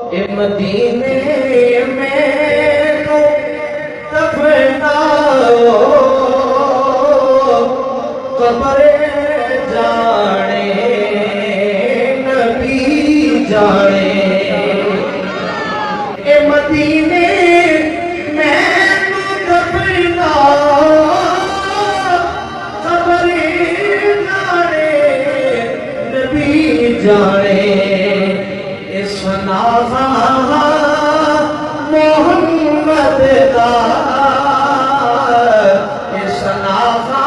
ए मदीने में नो दफनाओ कब्र जाने नबी जाने ए मदीने में नो दफनाओ कब्र जाने नबी जाने इस नाज़ा मोहम्मद दा इस नाज़ा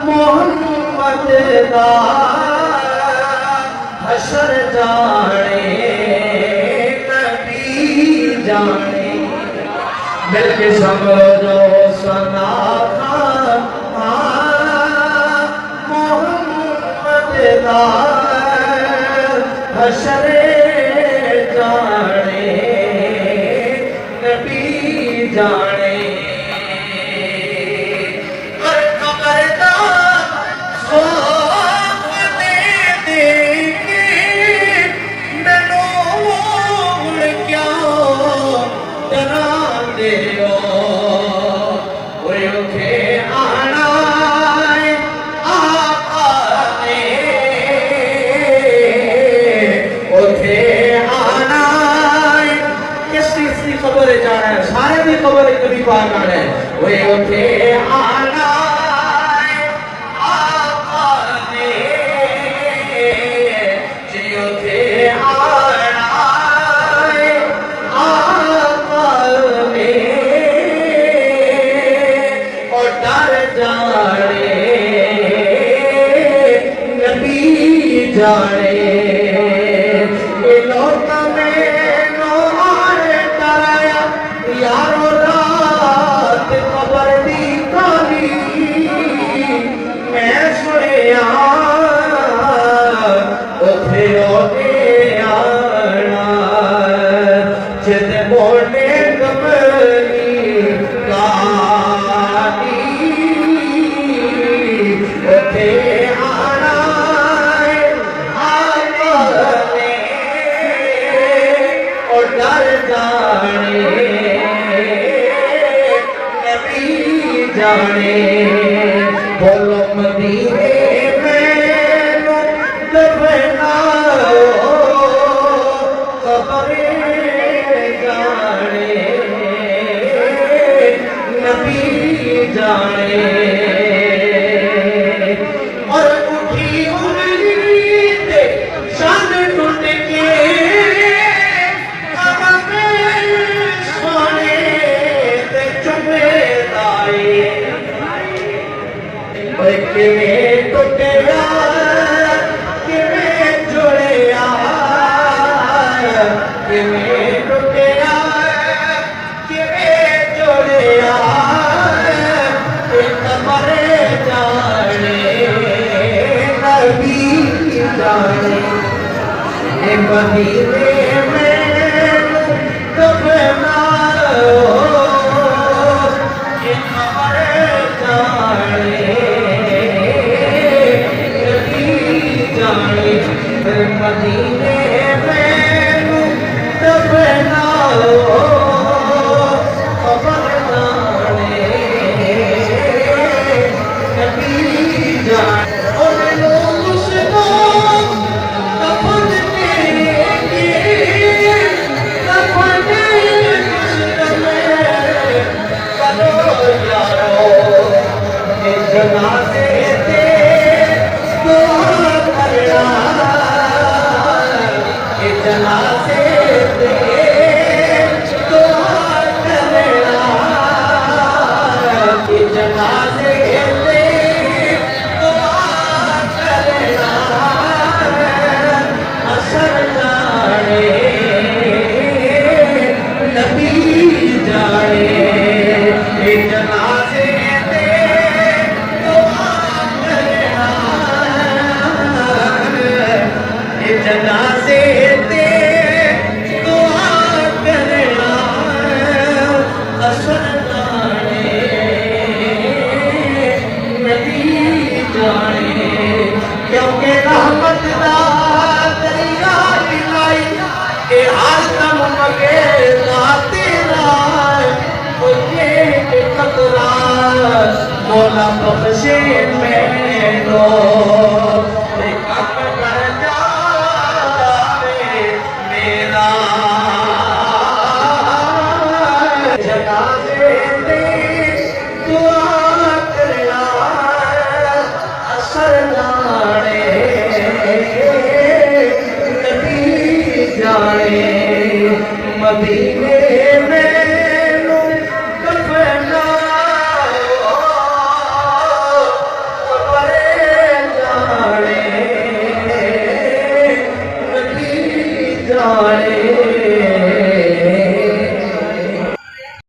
मोहम्मद दा हशर जाने नबी जाने मिलके समझो सनाज़ा मोहम्मद दा हशर जाने नबी जाने और कब्र दा खौफ दे देंगे मैनू हुण क्यों डरांदे हो ओए उठे आना कब्र जाना है सारे भी कब्र कभी पार आना है वे उठे आना आका ने जी उठे आना आका ने और डर जाने नबी जाने यारो रात कब्र दी काली मैं सुनिया उथे ओके आना जिद बोले कबरी काली उथे आना आने और डर जाने जाने बोलो मदीने में दफनाओ कब्र जाने नबी जाने और उठी उम्मीद शान टूट के सोने ते चुपे किवें टुटिया किवें जुड़िया किवें टुटिया किवें जुड़िया कब्र जाने नबी जाने ए मदीने में दफनाओ मदीने में दफनाओ कब्र जाने नबी जाने और लोग उसको दफन देंगे दफन करो यारो ये जनाजे से दुआ करना जनाजे पे दुआ करना कि जनाजे पे दुआ करना असर जाने नबी जाने जनाजे पे दुआ करना जनाजे आदम मगे तेरा मुझे खतरा मौला बख्शे मैनो कम कर जावे मेरा जनाजे दे दुआ करना असर ना